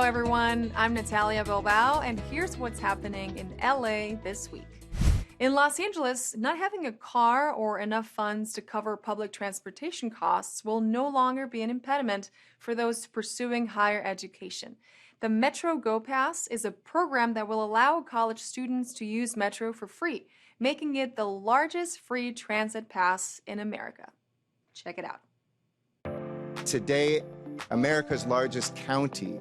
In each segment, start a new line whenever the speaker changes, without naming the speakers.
everyone. I'm Natalia Bilbao, and here's what's happening in LA this week. In Los Angeles, not having a car or enough funds to cover public transportation costs will no longer be an impediment for those pursuing higher education. The Metro GoPass is a program that will allow college students to use Metro for free, making it the largest free transit pass in America. Check it out.
Today, America's largest county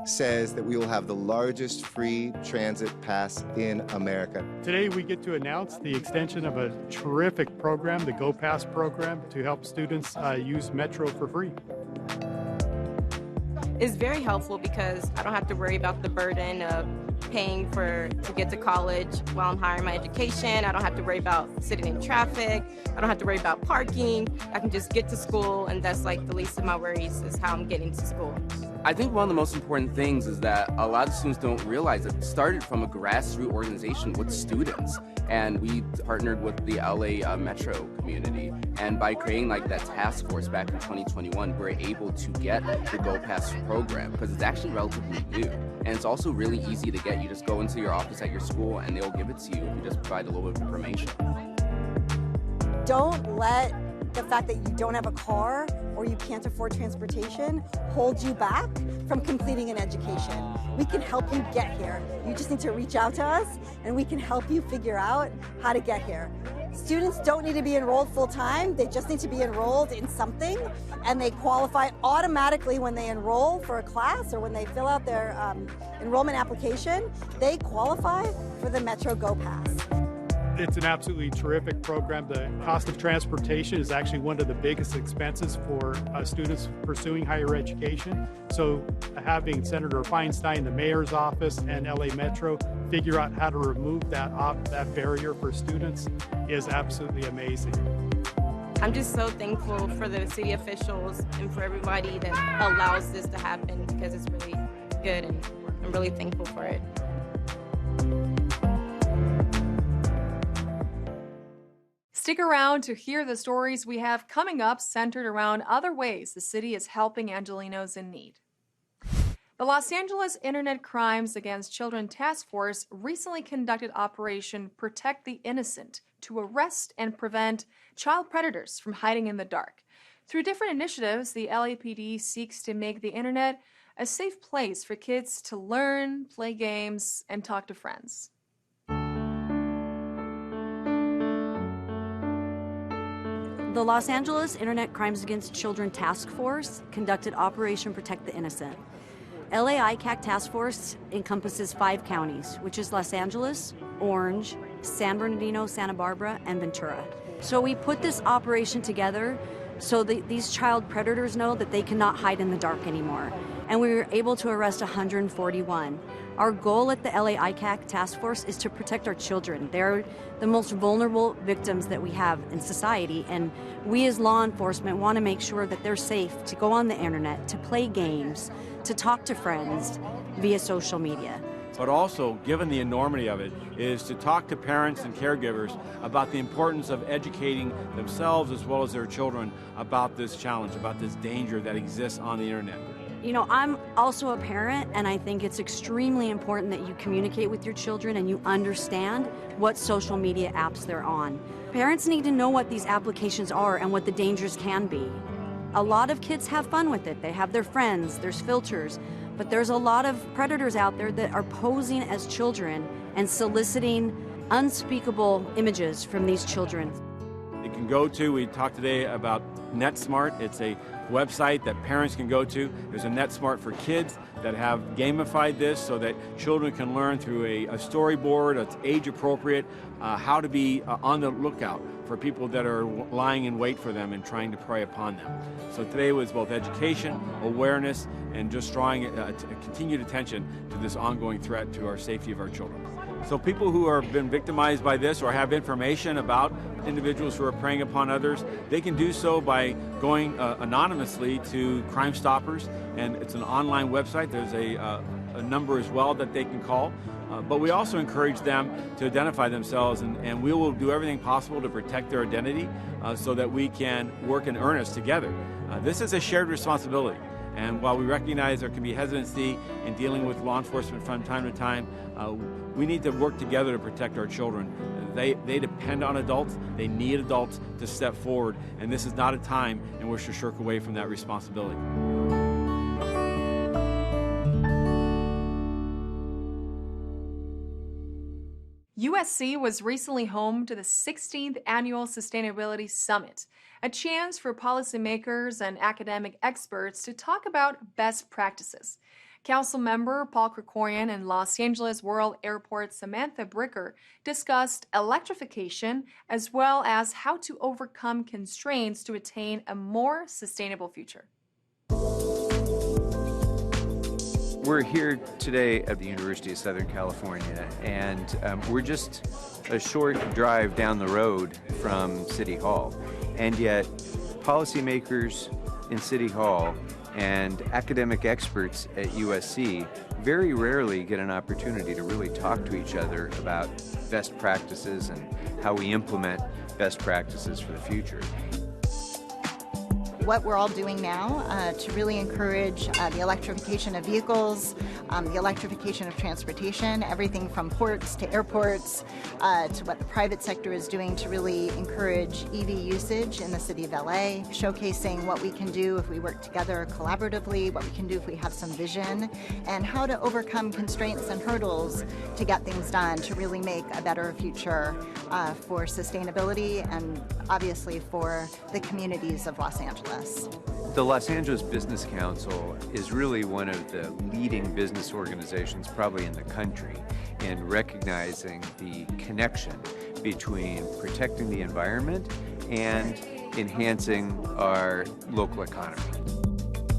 says that we will have the largest free transit pass in America.
Today we get to announce the extension of a terrific program, the GoPass program, to help students use Metro for free.
It's very helpful because I don't have to worry about the burden of paying to get to college while I'm higher in my education. I don't have to worry about sitting in traffic. I don't have to worry about parking. I can just get to school, and that's like the least of my worries is how I'm getting to school.
I think one of the most important things is that a lot of students don't realize it started from a grassroots organization with students. And we partnered with the LA Metro community. And by creating like that task force back in 2021, we're able to get the GoPass program because it's actually relatively new. And it's also really easy to get. You just go into your office at your school and they'll give it to you if you just provide a little bit of information.
Don't let the fact that you don't have a car or you can't afford transportation hold you back from completing an education. We can help you get here. You just need to reach out to us and we can help you figure out how to get here. Students don't need to be enrolled full-time, they just need to be enrolled in something, and they qualify automatically when they enroll for a class or when they fill out their enrollment application, they qualify for the Metro GoPass.
It's an absolutely terrific program. The cost of transportation is actually one of the biggest expenses for students pursuing higher education. So having Senator Feinstein, the mayor's office, and LA Metro figure out how to remove that barrier for students is absolutely amazing.
I'm just so thankful for the city officials and for everybody that allows this to happen because it's really good and I'm really thankful for it.
Stick around to hear the stories we have coming up centered around other ways the city is helping Angelenos in need. The Los Angeles Internet Crimes Against Children Task Force recently conducted Operation Protect the Innocent to arrest and prevent child predators from hiding in the dark. Through different initiatives, the LAPD seeks to make the internet a safe place for kids to learn, play games, and talk to friends.
The Los Angeles Internet Crimes Against Children Task Force conducted Operation Protect the Innocent. LA-ICAC Task Force encompasses 5 counties, which is Los Angeles, Orange, San Bernardino, Santa Barbara, and Ventura. So we put this operation together so that these child predators know that they cannot hide in the dark anymore. And we were able to arrest 141. Our goal at the LA-ICAC Task Force is to protect our children. They're the most vulnerable victims that we have in society, and we as law enforcement want to make sure that they're safe to go on the internet, to play games, to talk to friends via social media.
But also, given the enormity of it, is to talk to parents and caregivers about the importance of educating themselves as well as their children about this challenge, about this danger that exists on the internet.
You know, I'm also a parent, and I think it's extremely important that you communicate with your children and you understand what social media apps they're on. Parents need to know what these applications are and what the dangers can be. A lot of kids have fun with it. They have their friends, there's filters, but there's a lot of predators out there that are posing as children and soliciting unspeakable images from these children.
You can go to, we talked today about NetSmart. It's a website that parents can go to. There's a NetSmart for kids that have gamified this so that children can learn through a storyboard that's age appropriate, how to be on the lookout for people that are lying in wait for them and trying to prey upon them. So today was both education, awareness, and just drawing continued attention to this ongoing threat to our safety of our children. So people who have been victimized by this or have information about individuals who are preying upon others, they can do so by going anonymously to Crime Stoppers, and it's an online website. There's a number as well that they can call. But we also encourage them to identify themselves, and we will do everything possible to protect their identity so that we can work in earnest together. This is a shared responsibility. And while we recognize there can be hesitancy in dealing with law enforcement from time to time, we need to work together to protect our children. They depend on adults. They need adults to step forward, and this is not a time in which to shirk away from that responsibility.
USC was recently home to the 16th Annual Sustainability Summit, a chance for policymakers and academic experts to talk about best practices. Council member Paul Krikorian and Los Angeles World Airport Samantha Bricker discussed electrification as well as how to overcome constraints to attain a more sustainable future.
We're here today at the University of Southern California, and we're just a short drive down the road from City Hall. And yet, policymakers in City Hall and academic experts at USC very rarely get an opportunity to really talk to each other about best practices and how we implement best practices for the future.
What we're all doing now to really encourage the electrification of vehicles, the electrification of transportation, everything from ports to airports, to what the private sector is doing to really encourage EV usage in the city of LA, showcasing what we can do if we work together collaboratively, what we can do if we have some vision, and how to overcome constraints and hurdles to get things done to really make a better future for sustainability and obviously for the communities of Los Angeles.
The Los Angeles Business Council is really one of the leading business organizations probably in the country in recognizing the connection between protecting the environment and enhancing our local economy.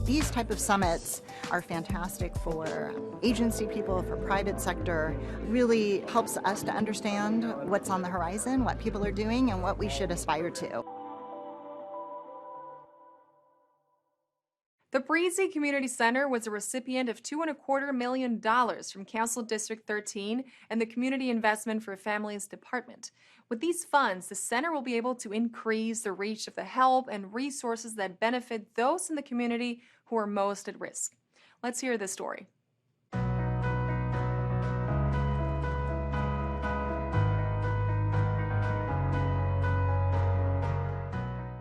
These type of summits are fantastic for agency people, for private sector. Really helps us to understand what's on the horizon, what people are doing, and what we should aspire to.
The Breezy Community Center was a recipient of $2.25 million from Council District 13 and the Community Investment for Families Department. With these funds, the center will be able to increase the reach of the help and resources that benefit those in the community who are most at risk. Let's hear this story.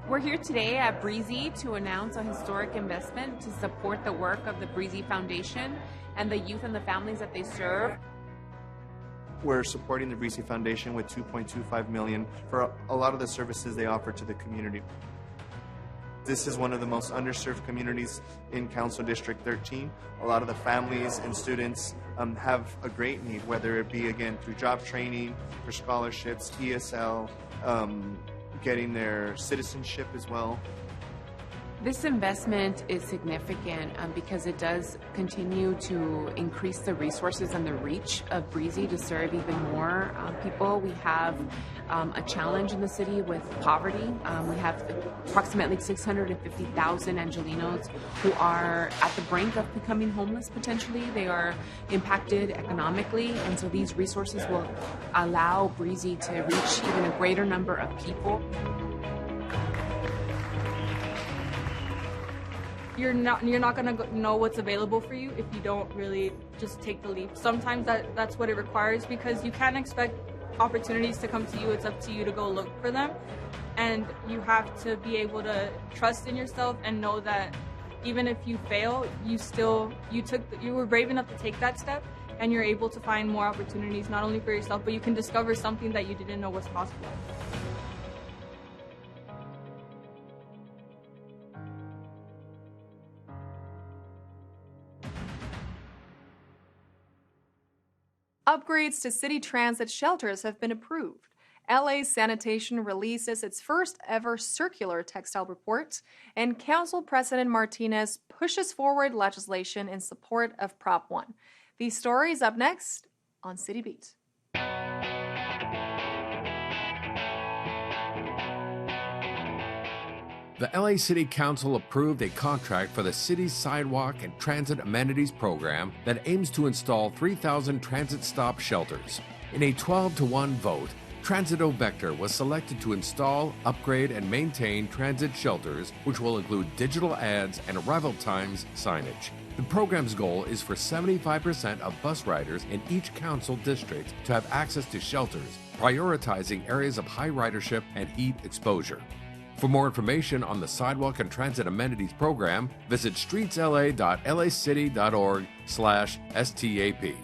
We're here today at Breezy to announce a historic investment to support the work of the Breezy Foundation and the youth and the families that they serve.
We're supporting the Breezy Foundation with $2.25 million for a lot of the services they offer to the community. This is one of the most underserved communities in Council District 13. A lot of the families and students have a great need, whether it be, again, through job training, for scholarships, ESL, getting their citizenship as well.
This investment is significant because it does continue to increase the resources and the reach of Breezy to serve even more people. We have a challenge in the city with poverty. We have approximately 650,000 Angelenos who are at the brink of becoming homeless potentially. They are impacted economically, and so these resources will allow Breezy to reach even a greater number of people.
You're not gonna know what's available for you if you don't really just take the leap. Sometimes that's what it requires, because you can't expect opportunities to come to you. It's up to you to go look for them, and you have to be able to trust in yourself and know that even if you fail, you were brave enough to take that step, and you're able to find more opportunities not only for yourself, but you can discover something that you didn't know was possible.
Upgrades to city transit shelters have been approved. LA Sanitation releases its first ever circular textile report, and Council President Martinez pushes forward legislation in support of Prop 1. These stories up next on City Beat.
The LA City Council approved a contract for the city's sidewalk and transit amenities program that aims to install 3,000 transit stop shelters. In a 12-to-1 vote, Transito Vector was selected to install, upgrade, and maintain transit shelters, which will include digital ads and arrival times signage. The program's goal is for 75% of bus riders in each council district to have access to shelters, prioritizing areas of high ridership and heat exposure. For more information on the Sidewalk and Transit Amenities Program, visit streetsla.lacity.org/STAP.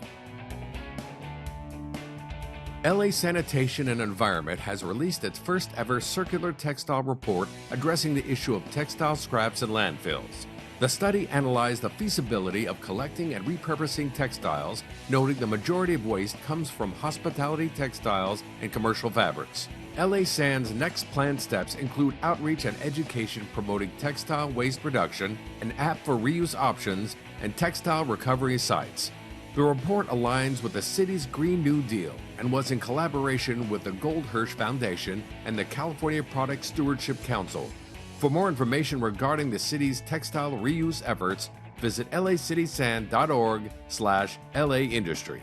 LA Sanitation and Environment has released its first ever circular textile report addressing the issue of textile scraps in landfills. The study analyzed the feasibility of collecting and repurposing textiles, noting the majority of waste comes from hospitality textiles and commercial fabrics. LA San's next planned steps include outreach and education promoting textile waste reduction, an app for reuse options, and textile recovery sites. The report aligns with the city's Green New Deal and was in collaboration with the Goldhirsch Foundation and the California Product Stewardship Council. For more information regarding the city's textile reuse efforts, visit lacitysan.org/LAindustry.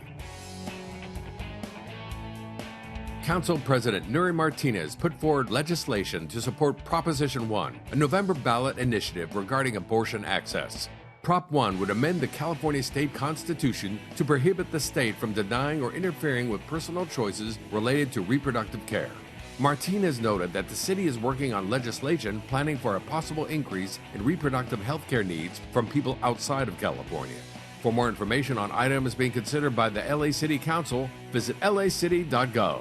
Council President Nury Martinez put forward legislation to support Proposition 1, a November ballot initiative regarding abortion access. Prop 1 would amend the California state constitution to prohibit the state from denying or interfering with personal choices related to reproductive care. Martinez noted that the city is working on legislation planning for a possible increase in reproductive health care needs from people outside of California. For more information on items being considered by the LA City Council, visit lacity.gov.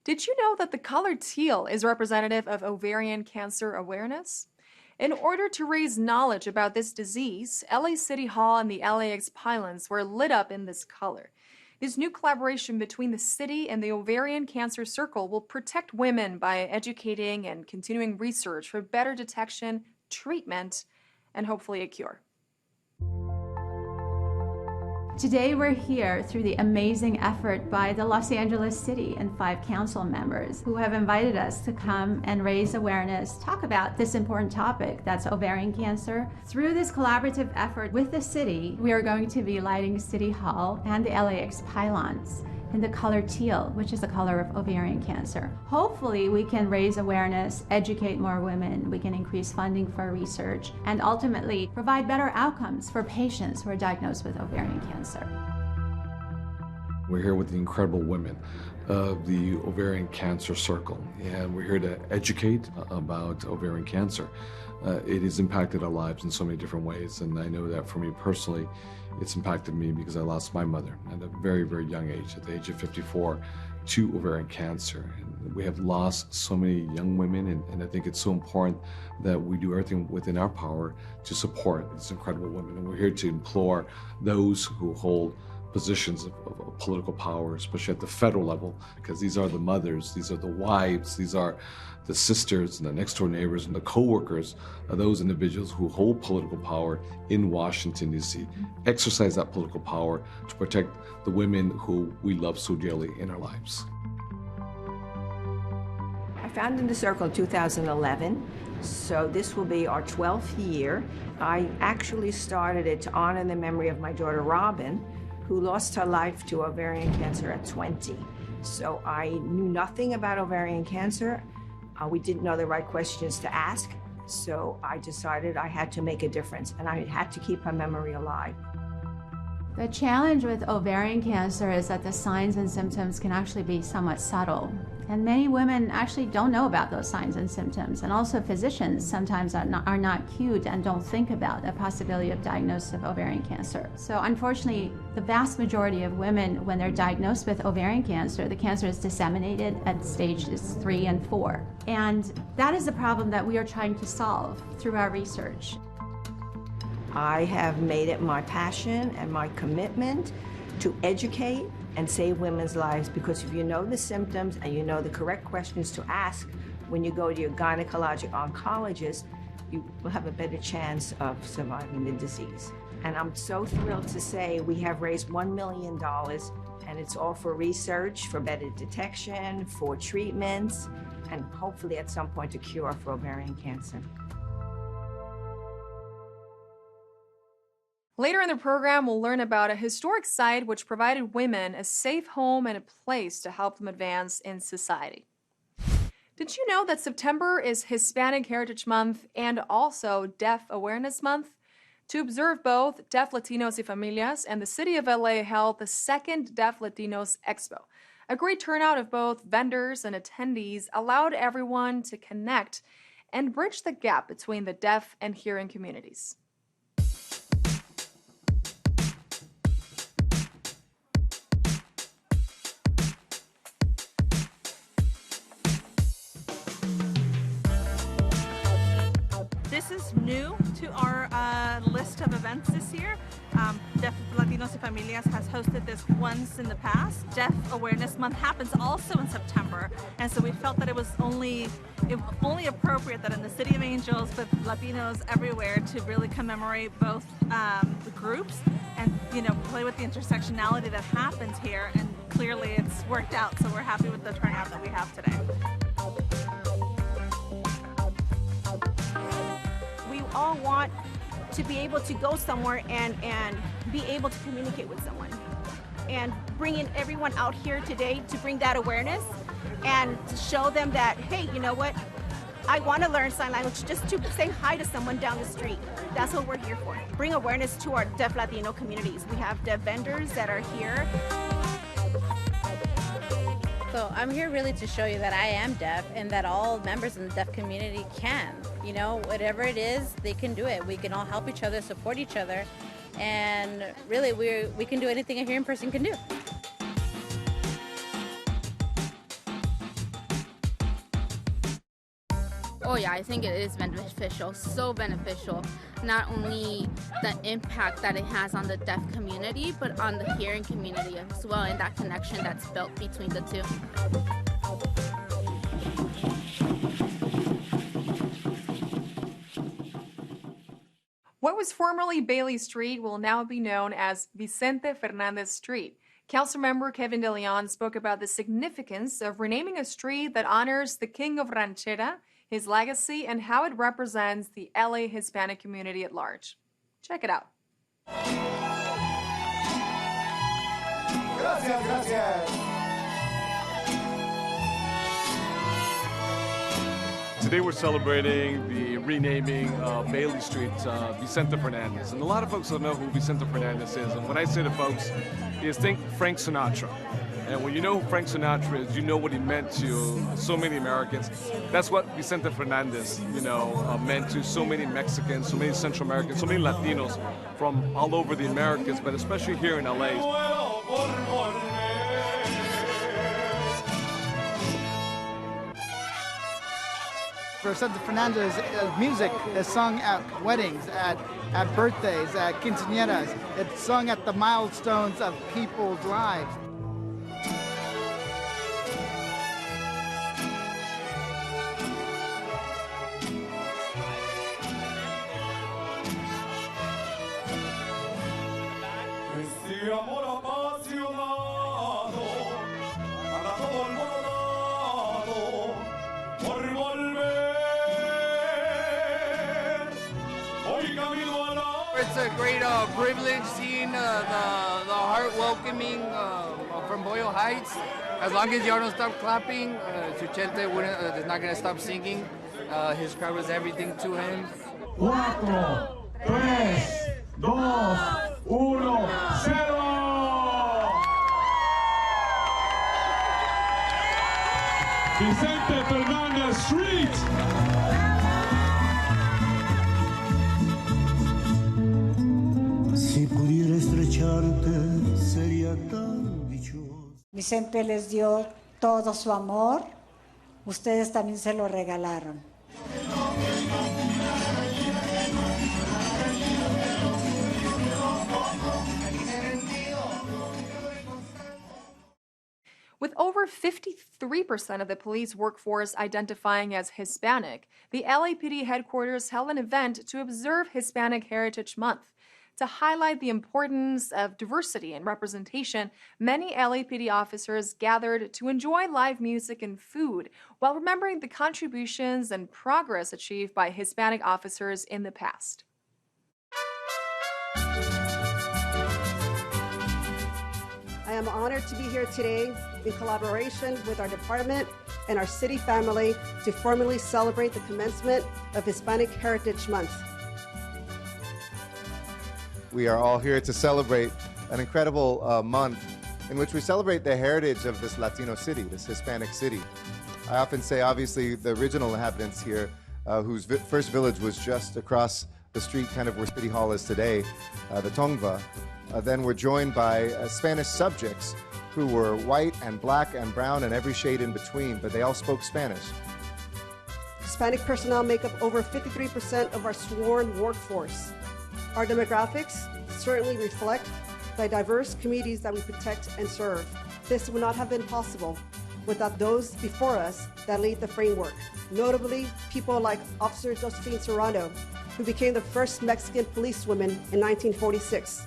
Did you know that the color teal is representative of ovarian cancer awareness? In order to raise knowledge about this disease, LA City Hall and the LAX pylons were lit up in this color. This new collaboration between the city and the Ovarian Cancer Circle will protect women by educating and continuing research for better detection, treatment, and hopefully a cure.
Today we're here through the amazing effort by the Los Angeles City and 5 council members who have invited us to come and raise awareness, talk about this important topic that's ovarian cancer. Through this collaborative effort with the city, we are going to be lighting City Hall and the LAX pylons in the color teal, which is the color of ovarian cancer. Hopefully we can raise awareness, educate more women, we can increase funding for research, and ultimately provide better outcomes for patients who are diagnosed with ovarian cancer.
We're here with the incredible women of the Ovarian Cancer Circle, and we're here to educate about ovarian cancer. It has impacted our lives in so many different ways, and I know that for me personally, it's impacted me because I lost my mother at a very, very young age, at the age of 54, to ovarian cancer. And we have lost so many young women, and I think it's so important that we do everything within our power to support these incredible women. And we're here to implore those who hold positions of political power, especially at the federal level, because these are the mothers, these are the wives, these are the sisters and the next door neighbors and the co-workers of those individuals who hold political power in Washington, D.C. Exercise that political power to protect the women who we love so dearly in our lives.
I founded the Circle in 2011, so this will be our 12th year. I actually started it to honor the memory of my daughter Robin, who lost her life to ovarian cancer at 20. So I knew nothing about ovarian cancer. We didn't know the right questions to ask, so I decided I had to make a difference, and I had to keep her memory alive.
The challenge with ovarian cancer is that the signs and symptoms can actually be somewhat subtle. And many women actually don't know about those signs and symptoms. And also physicians sometimes are not cued and don't think about the possibility of diagnosis of ovarian cancer. So unfortunately, the vast majority of women, when they're diagnosed with ovarian cancer, the cancer is disseminated at stages 3 and 4. And that is the problem that we are trying to solve through our research.
I have made it my passion and my commitment to educate and save women's lives, because if you know the symptoms and you know the correct questions to ask when you go to your gynecologic oncologist, you will have a better chance of surviving the disease. And I'm so thrilled to say we have raised $1 million, and it's all for research, for better detection, for treatments, and hopefully at some point a cure for ovarian cancer.
Later in the program, we'll learn about a historic site which provided women a safe home and a place to help them advance in society. Did you know that September is Hispanic Heritage Month and also Deaf Awareness Month? To observe both, Deaf Latinos y Familias and the City of LA held the second Deaf Latinos Expo. A great turnout of both vendors and attendees allowed everyone to connect and bridge the gap between the deaf and hearing communities.
This is new to our list of events this year. Deaf Latinos y Familias has hosted this once in the past. Deaf Awareness Month happens also in September, and so we felt that it was only appropriate that in the City of Angels, with Latinos everywhere, to really commemorate both the groups and play with the intersectionality that happens here. And clearly, it's worked out. So we're happy with the turnout that we have today.
We all want to be able to go somewhere and be able to communicate with someone. And bringing everyone out here today to bring that awareness and to show them that, hey, you know what? I want to learn sign language just to say hi to someone down the street. That's what we're here for. Bring awareness to our deaf Latino communities. We have deaf vendors that are here.
So I'm here really to show you that I am deaf and that all members in the deaf community can. Whatever it is, they can do it. We can all help each other, support each other, and really we can do anything a hearing person can do.
Oh yeah, I think it is beneficial, so beneficial. Not only the impact that it has on the deaf community, but on the hearing community as well, and that connection that's built between the two.
What was formerly Bailey Street will now be known as Vicente Fernandez Street. Councilmember Kevin De Leon spoke about the significance of renaming a street that honors the king of ranchera, his legacy, and how it represents the LA Hispanic community at large. Check it out.
Gracias, gracias.
Today we're celebrating the renaming of Bailey Street to Vicente Fernandez. And a lot of folks don't know who Vicente Fernandez is. And what I say to folks is think Frank Sinatra. And when you know who Frank Sinatra is, you know what he meant to so many Americans. That's what Vicente Fernandez, meant to so many Mexicans, so many Central Americans, so many Latinos from all over the Americas, but especially here in LA.
Vicente Fernandez music is sung at weddings, at birthdays, at quinceañeras. It's sung at the milestones of people's lives.
It's a great privilege seeing the heart welcoming from Boyle Heights. As long as y'all don't stop clapping, Vicente is not going to stop singing. His crowd was everything to him.
4, 3, 2, 1, 0. Vicente Fernandez Street.
Vicente les dio todo su amor, ustedes también se lo regalaron.
With over 53% of the police workforce identifying as Hispanic, the LAPD headquarters held an event to observe Hispanic Heritage Month. To highlight the importance of diversity and representation, many LAPD officers gathered to enjoy live music and food while remembering the contributions and progress achieved by Hispanic officers in the past.
am honored to be here today in collaboration with our department and our city family to formally celebrate the commencement of Hispanic Heritage Month.
We are all here to celebrate an incredible month in which we celebrate the heritage of this Latino city, this Hispanic city. I often say, obviously, the original inhabitants here, whose first village was just across the street, kind of where City Hall is today, the Tongva, then were joined by Spanish subjects who were white and black and brown and every shade in between, but they all spoke Spanish.
Hispanic personnel make up over 53% of our sworn workforce. Our demographics certainly reflect the diverse communities that we protect and serve. This would not have been possible without those before us that laid the framework, notably people like Officer Josephine Serrano, who became the first Mexican policewoman in 1946.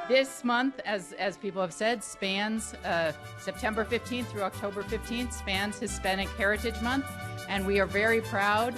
This month, as people have said, spans September 15th through October 15th, spans Hispanic Heritage Month, and we are very proud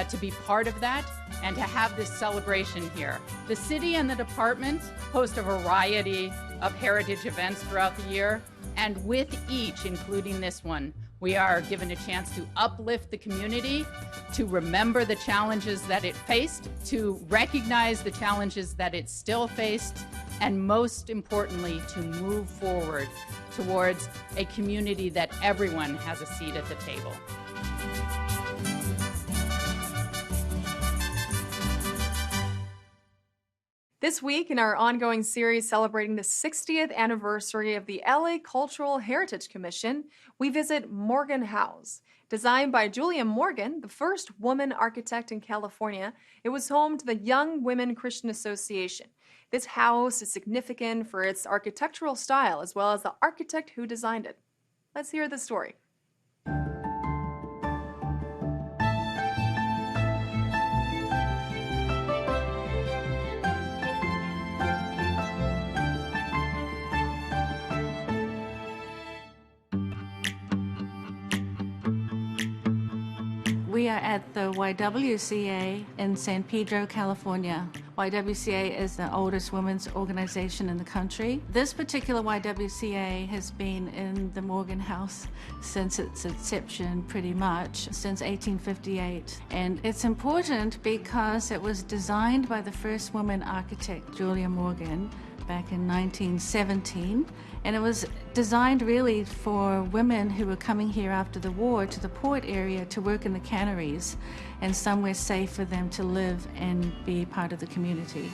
to be part of that and to have this celebration here. The city and the department host a variety of heritage events throughout the year, and with each, including this one, we are given a chance to uplift the community, to remember the challenges that it faced, to recognize the challenges that it still faced, and most importantly, to move forward towards a community that everyone has a seat at the table.
This week, in our ongoing series celebrating the 60th anniversary of the LA Cultural Heritage Commission, we visit Morgan House. Designed by Julia Morgan, the first woman architect in California, it was home to the Young Women Christian Association. This house is significant for its architectural style as well as the architect who designed it. Let's hear the story.
We are at the YWCA in San Pedro, California. YWCA is the oldest women's organization in the country. This particular YWCA has been in the Morgan House since its inception, pretty much, since 1858. And it's important because it was designed by the first woman architect, Julia Morgan, back in 1917. And it was designed really for women who were coming here after the war to the port area to work in the canneries and somewhere safe for them to live and be part of the community.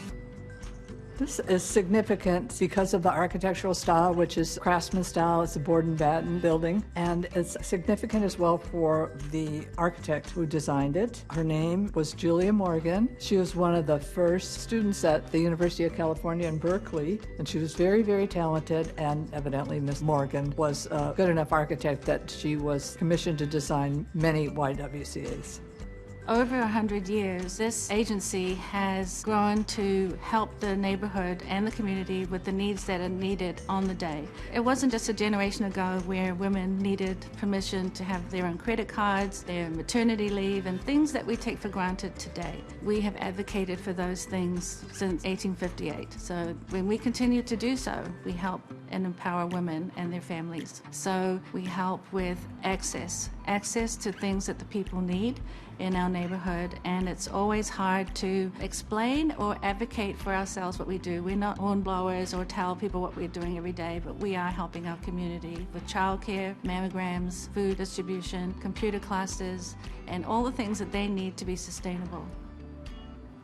This is significant because of the architectural style, which is craftsman style. It's a board and batten building. And it's significant as well for the architect who designed it. Her name was Julia Morgan. She was one of the first students at the University of California in Berkeley. And she was very, very talented. And evidently Miss Morgan was a good enough architect that she was commissioned to design many YWCAs.
Over 100 years, this agency has grown to help the neighborhood and the community with the needs that are needed on the day. It wasn't just a generation ago where women needed permission to have their own credit cards, their maternity leave, and things that we take for granted today. We have advocated for those things since 1858. So when we continue to do so, we help and empower women and their families. So we help with access to things that the people need in our neighborhood, and it's always hard to explain or advocate for ourselves what we do. We're not hornblowers or tell people what we're doing every day, but we are helping our community with childcare, mammograms, food distribution, computer classes, and all the things that they need to be sustainable.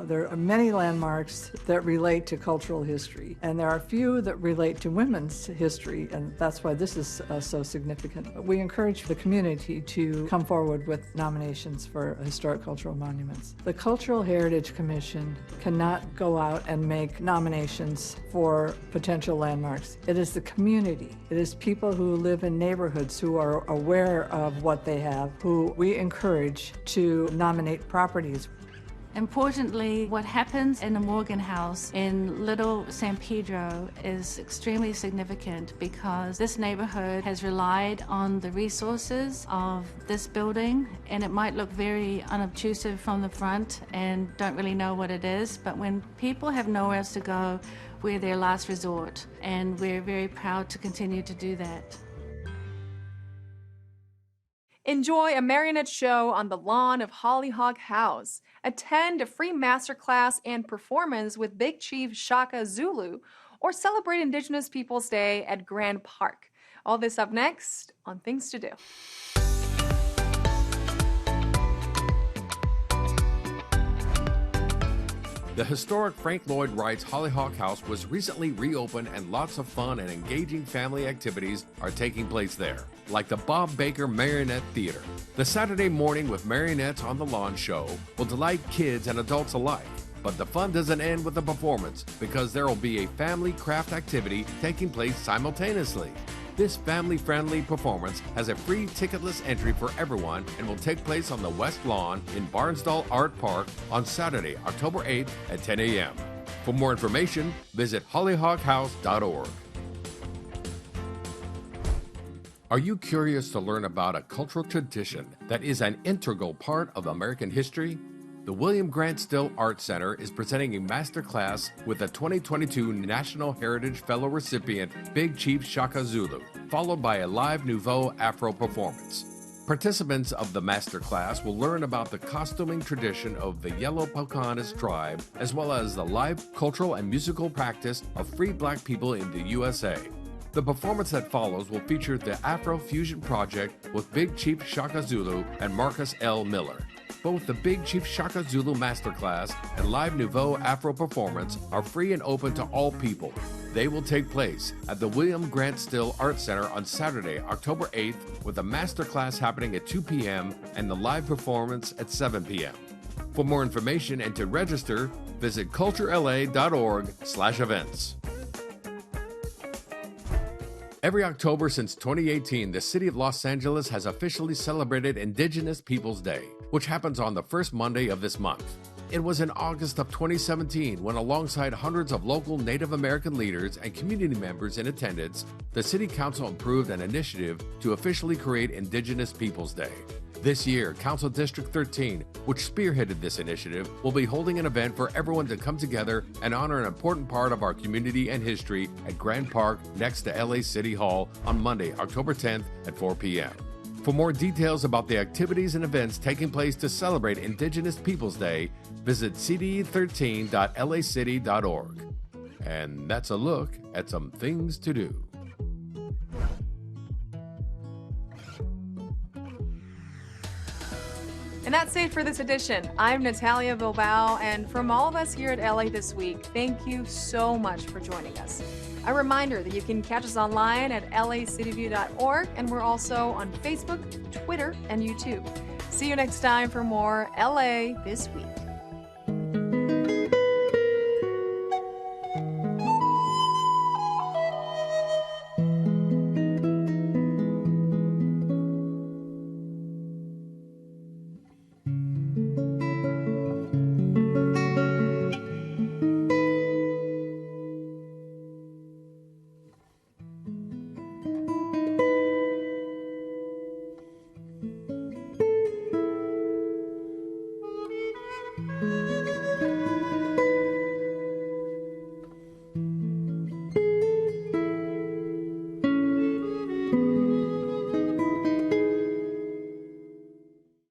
There are many landmarks that relate to cultural history, and there are a few that relate to women's history, and that's why this is so significant. We encourage the community to come forward with nominations for historic cultural monuments. The Cultural Heritage Commission cannot go out and make nominations for potential landmarks. It is the community. It is people who live in neighborhoods who are aware of what they have, who we encourage to nominate properties.
Importantly, what happens in the Morgan House in Little San Pedro is extremely significant because this neighborhood has relied on the resources of this building, and it might look very unobtrusive from the front and don't really know what it is, but when people have nowhere else to go, we're their last resort, and we're very proud to continue to do that.
Enjoy a marionette show on the lawn of Hollyhock House. Attend a free masterclass and performance with Big Chief Shaka Zulu, or celebrate Indigenous Peoples Day at Grand Park. All this up next on Things to Do.
The historic Frank Lloyd Wright's Hollyhock House was recently reopened, and lots of fun and engaging family activities are taking place there, like the Bob Baker Marionette Theater. The Saturday morning with marionettes on the lawn show will delight kids and adults alike. But the fun doesn't end with the performance, because there will be a family craft activity taking place simultaneously. This family-friendly performance has a free ticketless entry for everyone and will take place on the West Lawn in Barnsdall Art Park on Saturday, October 8th at 10 a.m. For more information, visit hollyhockhouse.org. Are you curious to learn about a cultural tradition that is an integral part of American history? The William Grant Still Art Center is presenting a masterclass with the 2022 National Heritage Fellow recipient, Big Chief Shaka Zulu, followed by a live Nouveau Afro performance. Participants of the masterclass will learn about the costuming tradition of the Yellow Pocahontas tribe, as well as the live cultural and musical practice of free Black people in the USA. The performance that follows will feature the Afro Fusion Project with Big Chief Shaka Zulu and Marcus L. Miller. Both the Big Chief Shaka Zulu Masterclass and Live Nouveau Afro performance are free and open to all people. They will take place at the William Grant Still Art Center on Saturday, October 8th, with a masterclass happening at 2 p.m. and the live performance at 7 p.m. For more information and to register, visit culturela.org/events. Every October since 2018, the city of Los Angeles has officially celebrated Indigenous Peoples Day, which happens on the first Monday of this month. It was in August of 2017 when, alongside hundreds of local Native American leaders and community members in attendance, the City Council approved an initiative to officially create Indigenous Peoples Day. This year, Council District 13, which spearheaded this initiative, will be holding an event for everyone to come together and honor an important part of our community and history at Grand Park next to LA City Hall on Monday, October 10th at 4 p.m. For more details about the activities and events taking place to celebrate Indigenous Peoples Day, visit cd13.lacity.org. And that's a look at some things to do.
And that's it for this edition. I'm Natalia Bilbao, and from all of us here at LA This Week, thank you so much for joining us. A reminder that you can catch us online at lacityview.org, and we're also on Facebook, Twitter, and YouTube. See you next time for more LA This Week.